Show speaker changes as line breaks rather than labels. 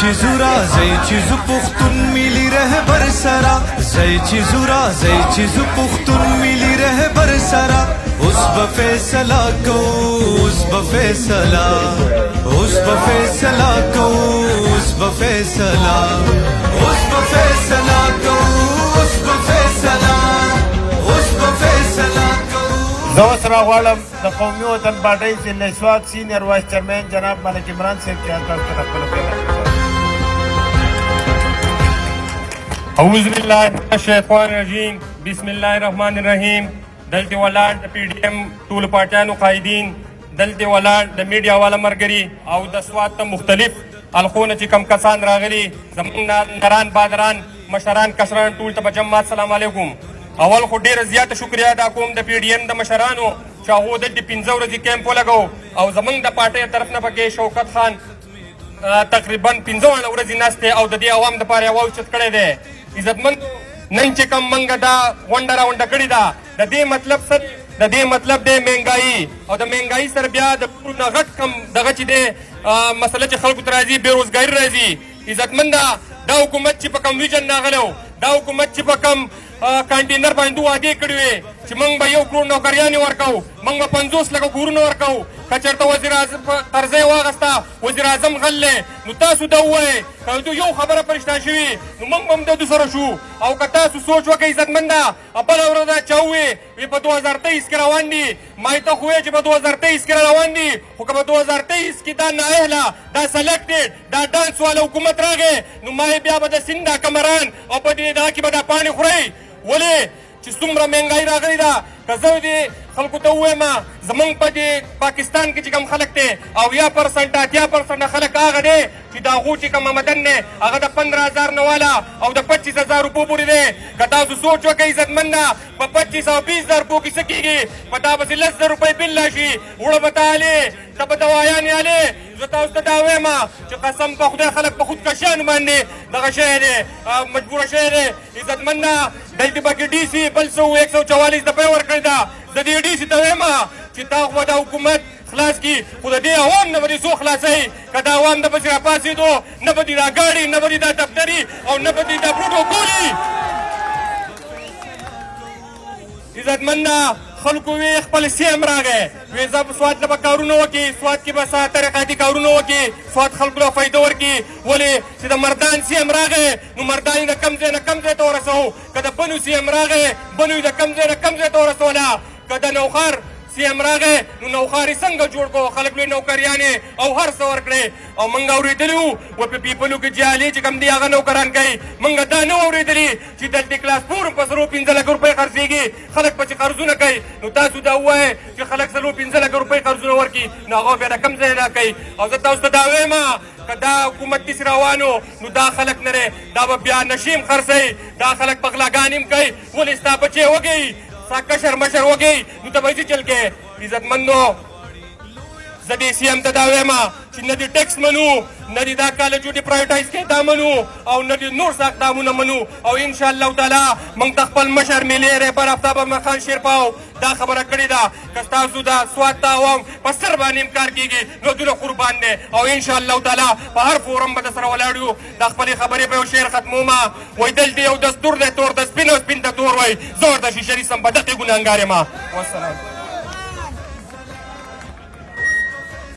زورا چیزو پختون میلی رهبر سرا زورا چیزو پختون میلی رهبر سرا اوس به فیصله کو اوس به فیصله اوس به فیصله کو اوس به فیصله اوس به فیصله کو اوس به فیصله اوس به فیصله کو.
زه اوس راغواړم د قومي وطن پارټۍ ضلع سوات سینیئر وایس چیرمین جناب ملک عمران صاحب چې تاسو ته خپله پیغام.
اعوذ بالله من الشیطان الرجیم بسم الله الرحمن الرحیم. دلته ولاړ د پی ډي ایم ټولو پارټیانو قایدین، دلته ولاړ د میډیا والا ملګري او د سوات ته مختلف الخونه چې کم کسان راغلي، زموږ نران بادران مشران کشران ټول ته په جماعت سلام علیکم. اول خو ډېره زیاته شکریه ادا کوم د پی ډي ایم د مشرانو چې هغو دلته 15 ورځې کیمپ ولګو او زموږ د پارټۍ طرف نه پکې شوکت خان تقریبا 15 ورځې ناست دی او د دې عوام دپاره یې واوچت کړی دی. عزتمند نن چې کوم موږ دا غونډه راونډه کړې ده د دې مطلب څه دی؟ د دې مطلب دی مهنګایي او د مهنګایي سره بیا د ټولو نه غټ کم دغه چې دی مسله چې خلکو ته راځي بېروزګاري راځي. عزتمنده دا حکومت چې په کوم ویژن راغلی و، دا حکومت چې په کوم کانټینر باندې وعدې کړې وې چې موږ به 1 کروړ نوکریانې ورکوو، موږ به 50 لکه کورونه ورکوو. که چېرته وزیر اعظم قرضه یې واخېسته وزیر اعظم غلی، نو تاسو دا ووایئ که د یو خبره پرشته شوي نو موږ به هم د سره شو. او که تاسو سوچ وکړئ عزتمنده بله ورځ دا چا ووایي وی په 2023 کې روان دي، ما یې ته خو وایې چې په 2023 کې روان دي، خو که په 2023 کې دا نااهله دا سلیکټډ دا ډانس والا حکومت راغی نو ما یې بیا به د سیند دا کمران او په دې دا کې به دا پاڼې خورئ. ولې چې څومره مهنګایي راغلې ده. که زه دې خلکو ته ووایم زمونږ په دې پاکستان کې چې کوم خلک دی 80% 80% خلک هغه دی چې د هغو چې کوم آمدن دی هغه د 15,000 نه والا او د 25,000 روپو پورې دی. که تاسو سوچ وکړئ عزتمنده په 25 او 20,000 روپو کې څه کېږي؟ په تا پسې 10,000 روپۍ بل راشي، وړه به ته هلې ته به دوايانې هلې. زه تاسو ته دا وایم چې قسم په خدای خلک په خودکشیانو باندې دغه شوی دی مجبوره شوی دی. عزتمنده دلته پکې ډي سي بل څه 144 دفعې ورکړې ده. د دې ډي سي ته وایم چې تا خو دا حکومت خلاص کړي، خو د دې عوام نه به دې څو خلاصوي؟ که دا عوام نه پسې راپاڅېدو نه به دې دا ګاډي نه به دې دا دفتري او نه به دې دا بوټو ګولي. عزتمنده خلکو وی خپل سیم راغی وی زه په سوات نه به کارونه وکړي، سوات کې به څه ترقیاتي کارونه وکړي، سوات خلکو له فایده ورکړي. ولې چې د مردان سیم راغی نو مردان یې د کم ځای نه کم ځای ته ورسوو. که د بنو سیم راغی بنو یې د کم ځای نه کم ځای ته ورسوله. که د نوخار سیم راغی نو نوخار یې څنګه جوړ کړو؟ خلک لوی نوکریانې او هر څه ورکړې. او موږ اورېدلي وو و په پیپلو کې جالي چې کوم دی هغه نوکران کوي. موږ دا نه اورېدلي چې دلته کلاس 4 په 15 لکه روپۍ خرڅېږي، خلک پسې قرضونه کوي. نو تاسو دا ووایئ چې خلک 15 لکه روپۍ قرضونه ورکړي نو هغه بیا د کم ځای نه کوي. او زه تاسو ته دا وایم که دا حکومت داسې روانو نو دا خلک نه دی دا به بیا نشیم خرڅوي، دا خلک بغلاګانې هم کوي. ولې ستا بچې وږئ ستا کشر مشر وږئ نو ته به یې څه چل کوې؟ عزتمندو زه دې سی ایم ته دا وایم چې نه دې ټیکس منو، نه دې دا کالجو دې پرایوټایز کې دا منو او نه دې نور څه اقدامونه منو. او انشاءالله تعالی موږ ته خپل مشر ملي رهبر آفتاب احمد خان شیرپاو دا خبره کړې ده که ستاسو دا سوات ته عوام په سر باندې کار کېږي نو دوی قربان دی. او انشاءالله تعالی په هر فورم به درسره ولاړ یو. دا خپلې خبرې په یو شعر ختمومه وایي دلته یو دستور دی تور د سپین او سپین ته تور وایي زه ورته شیشه نیسم په دقې ګنهګار یم. والسلام.